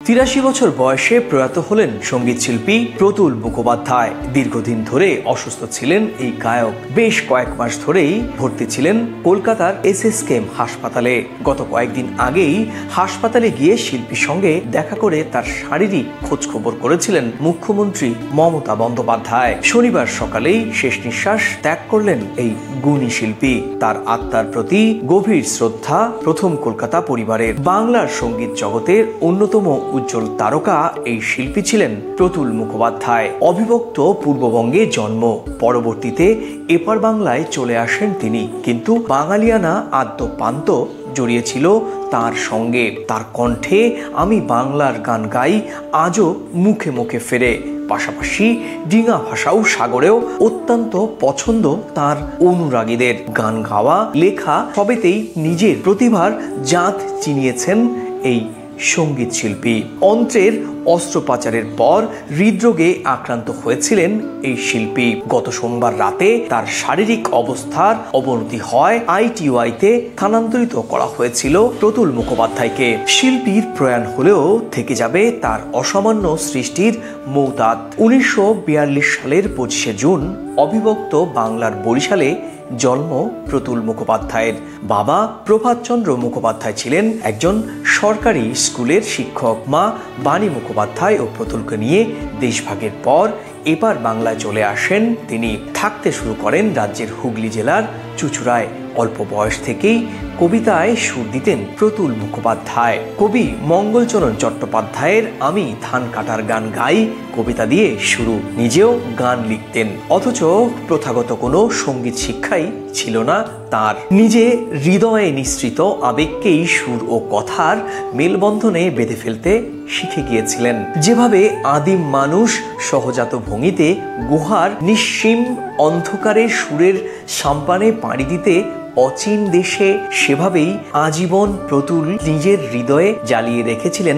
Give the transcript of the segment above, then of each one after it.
৮৩ বছর বয়সে প্রয়াত হলেন সঙ্গীত শিল্পী প্রতুল মুখোপাধ্যায়। দীর্ঘদিন ধরে অসুস্থ ছিলেন এই গায়ক। বেশ কয়েক মাস ধরেই ভর্তি ছিলেন কলকাতার SSKM হাসপাতালে। গত কয়েকদিন আগেই হাসপাতালে গিয়ে শিল্পীর সঙ্গে দেখা করে তার শারীরিক খোঁজ খবর করেছিলেন মুখ্যমন্ত্রী মমতা বন্দ্যোপাধ্যায়। শনিবার সকালেই শেষ নিঃশ্বাস ত্যাগ করলেন এই গুণী শিল্পী। তার আত্মার প্রতি গভীর শ্রদ্ধা প্রথম কলকাতা পরিবারের। বাংলার সঙ্গীত জগতের অন্যতম উজ্জ্বল তারকা এই শিল্পী ছিলেন প্রতুল মুখোপাধ্যায়। অবিভক্ত পূর্ববঙ্গে জন্ম, পরবর্তীতে এপার বাংলায় চলে আসেন তিনি। কিন্তু বাঙালিয়ানা আদ্যপান্ত জড়িয়েছিল তার সঙ্গে। তার কণ্ঠে আমি বাংলার গান গাই আজও মুখে মুখে ফেরে। পাশাপাশি ডিঙা ভাষাও সাগরেও অত্যন্ত পছন্দ তার অনুরাগীদের। গান গাওয়া, লেখা সবেতেই নিজের প্রতিভার জাত চিনিয়েছেন এই সঙ্গীত শিল্পী। অন্ত্রের অস্ত্রোপচারের পর হৃদরোগে আক্রান্ত হয়েছিলেন এই শিল্পী। গত সোমবার রাতে তার শারীরিক অবস্থার অবনতি হয়। ITIতে স্থানান্তরিত করা হয়েছিল প্রতুল মুখোপাধ্যায়কে। শিল্পীর প্রয়াণ হলেও থেকে যাবে তার অসামান্য সৃষ্টির মৌতাত। 1942 সালের 25শে জুন অবিভক্ত বাংলার বরিশালে জন্ম প্রতুল মুখোপাধ্যায়ের। বাবা প্রভাতচন্দ্র মুখোপাধ্যায় ছিলেন একজন সরকারি স্কুলের শিক্ষক। মা বাণী মুখোপাধ্যায় ও প্রতুলকে নিয়ে দেশভাগের পর এপার বাংলায় চলে আসেন তিনি। থাকতে শুরু করেন রাজ্যের হুগলি জেলার চুঁচুড়ায়। অল্প বয়স থেকেই কবিতায় সুর দিতেন প্রতুল মুখোপাধ্যায়। কবি মঙ্গলচরণ চট্টোপাধ্যায়ের আমি ধান কাটার গান গাই কবিতা দিয়ে শুরু। নিজেও গান লিখতেন, অথচ প্রথাগত কোনো সঙ্গীত শিক্ষাই ছিল না তার। নিজে হৃদয়ে নিঃসৃত আবেগকেই সুর ও কথার মেলবন্ধনে বেঁধে ফেলতে শিখে গিয়েছিলেন। যেভাবে আদিম মানুষ সহজাত ভঙ্গিতে গুহার নিঃসীম অন্ধকারে সুরের সাম্পানে পাড়ি দিতে অচিন দেশে, সেভাবেই আজীবন প্রতুল নিজের হৃদয়ে জ্বালিয়ে রেখেছিলেন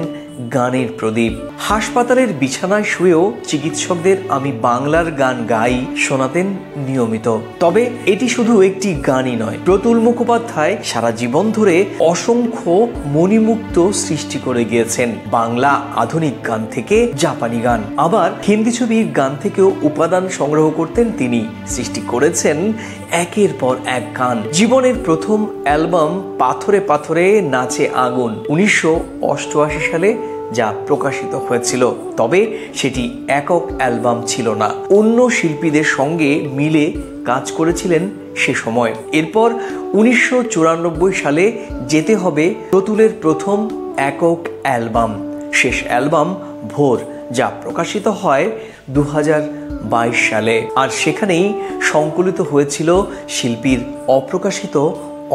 গানের প্রদীপ। হাসপাতালের বিছানায় শুয়েও চিকিৎসকদের আমি বাংলার গান গাই শোনাতেন নিয়মিত। তবে এটি শুধু একটি গানই নয়, প্রতুল মুখোপাধ্যায় সারা জীবন ধরে অসংখ্য মণিমুক্ত সৃষ্টি করে গিয়েছেন। বাংলা আধুনিক গান থেকে জাপানি গান, আবার হিন্দি ছবির গান থেকেও উপাদান সংগ্রহ করতেন তিনি। সৃষ্টি করেছেন একের পর এক গান। জীবনের প্রথম অ্যালবাম পাথরে পাথরে নাচে আগুন 1988 সালে যা প্রকাশিত হয়েছিল। তবে সেটি একক অ্যালবাম ছিল না, অন্য শিল্পীদের সঙ্গে মিলে কাজ করেছিলেন সে সময়। এরপর 1994 সালে যেতে হবে প্রতুলের প্রথম একক অ্যালবাম, শেষ অ্যালবাম ভোর, যা প্রকাশিত হয় 2022 সালে। আর সেখানেই সংকলিত হয়েছিল শিল্পীর অপ্রকাশিত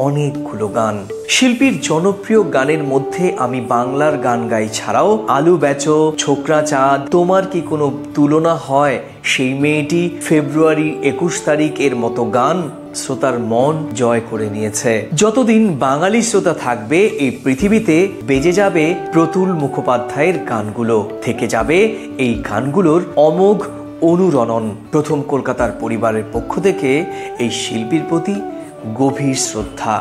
অনেকগুলো গান। শিল্পীর জনপ্রিয় গানের মধ্যে আমি বাংলার গান গাই ছাড়াও আলু বেচো, ছোকরা চাঁদ, তোমার কি কোনো তুলনা হয়, সেই মেয়েটি, ফেব্রুয়ারি 21 তারিখ এর মতো গান শ্রোতার মন জয় করে নিয়েছে। যতদিন বাঙালি শ্রোতা থাকবে এই পৃথিবীতে বেজে যাবে প্রতুল মুখোপাধ্যায়ের গানগুলো, থেকে যাবে এই গানগুলোর অমোঘ অনুরণন। প্রথম কলকাতার পরিবারের পক্ষ থেকে এই শিল্পীর প্রতি গভীর শ্রদ্ধা।